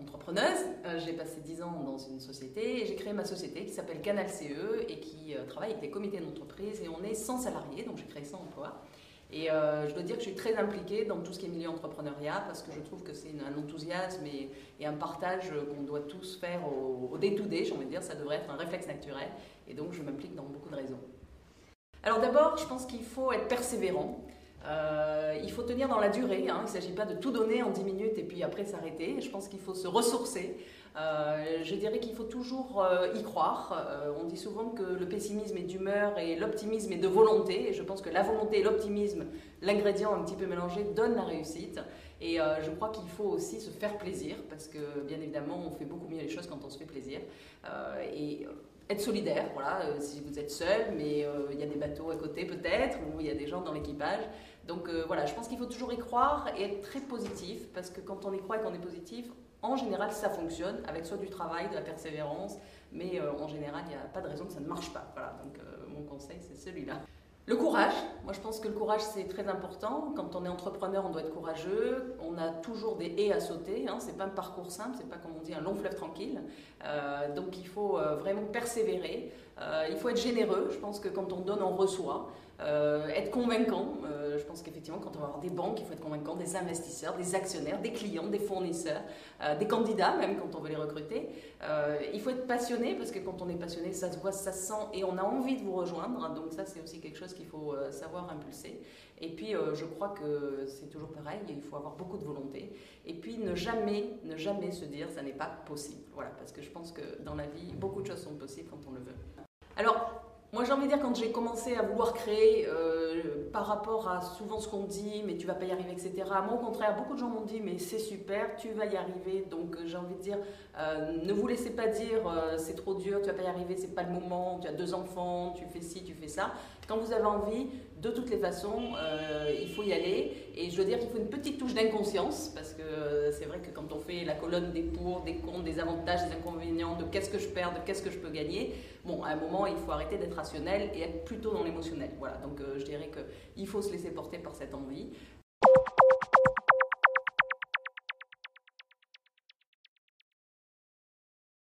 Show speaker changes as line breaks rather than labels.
entrepreneuse. J'ai passé 10 ans dans une société et j'ai créé ma société qui s'appelle Canal CE et qui travaille avec les comités d'entreprise et on est 100 salariés, donc j'ai créé 100 emplois. Et je dois dire que je suis très impliquée dans tout ce qui est milieu entrepreneuriat parce que je trouve que c'est un enthousiasme et un partage qu'on doit tous faire au day-to-day, j'ai envie de dire, ça devrait être un réflexe naturel et donc je m'implique dans beaucoup de raisons. Alors d'abord, je pense qu'il faut être persévérant. Il faut tenir dans la durée, hein. Il ne s'agit pas de tout donner en 10 minutes et puis après s'arrêter. Je pense qu'il faut se ressourcer. Je dirais qu'il faut toujours y croire. On dit souvent que le pessimisme est d'humeur et l'optimisme est de volonté. Et je pense que la volonté et l'optimisme, l'ingrédient un petit peu mélangé, donnent la réussite. Et je crois qu'il faut aussi se faire plaisir parce que bien évidemment on fait beaucoup mieux les choses quand on se fait plaisir. Être solidaire, voilà, si vous êtes seul, mais il y a des bateaux à côté peut-être, ou il y a des gens dans l'équipage. Donc voilà, je pense qu'il faut toujours y croire et être très positif, parce que quand on y croit et qu'on est positif, en général ça fonctionne, avec soit du travail, de la persévérance, mais en général il n'y a pas de raison que ça ne marche pas. Voilà, donc mon conseil c'est celui-là. Le courage, moi je pense que le courage c'est très important. Quand on est entrepreneur, on doit être courageux. On a toujours des haies à sauter, hein. C'est pas un parcours simple, c'est pas comme on dit un long fleuve tranquille. Donc il faut vraiment persévérer. Il faut être généreux. Je pense que quand on donne, on reçoit. Être convaincant. Je pense qu'effectivement, quand on va avoir des banques, il faut être convaincant, des investisseurs, des actionnaires, des clients, des fournisseurs, des candidats même quand on veut les recruter. Il faut être passionné parce que quand on est passionné, ça se voit, ça se sent et on a envie de vous rejoindre. Donc ça, c'est aussi quelque chose qu'il faut savoir impulser. Et puis, je crois que c'est toujours pareil, il faut avoir beaucoup de volonté. Et puis, ne jamais se dire ça n'est pas possible. Voilà, parce que je pense que dans la vie, beaucoup de choses sont possibles quand on le veut. Alors, moi j'ai envie de dire quand j'ai commencé à vouloir créer par rapport à souvent ce qu'on dit mais tu vas pas y arriver etc. Moi au contraire beaucoup de gens m'ont dit mais c'est super tu vas y arriver donc j'ai envie de dire ne vous laissez pas dire c'est trop dur tu vas pas y arriver c'est pas le moment tu as 2 enfants tu fais ci tu fais ça quand vous avez envie de toutes les façons il faut y aller et je veux dire qu'il faut une petite touche d'inconscience parce que c'est vrai que quand on fait la colonne des pour, des contre, des avantages, des inconvénients de qu'est-ce que je perds, de qu'est-ce que je peux gagner bon à un moment il faut arrêter d'être rationnel et être plutôt dans l'émotionnel. Voilà, donc je dirais qu'il faut se laisser porter par cette envie.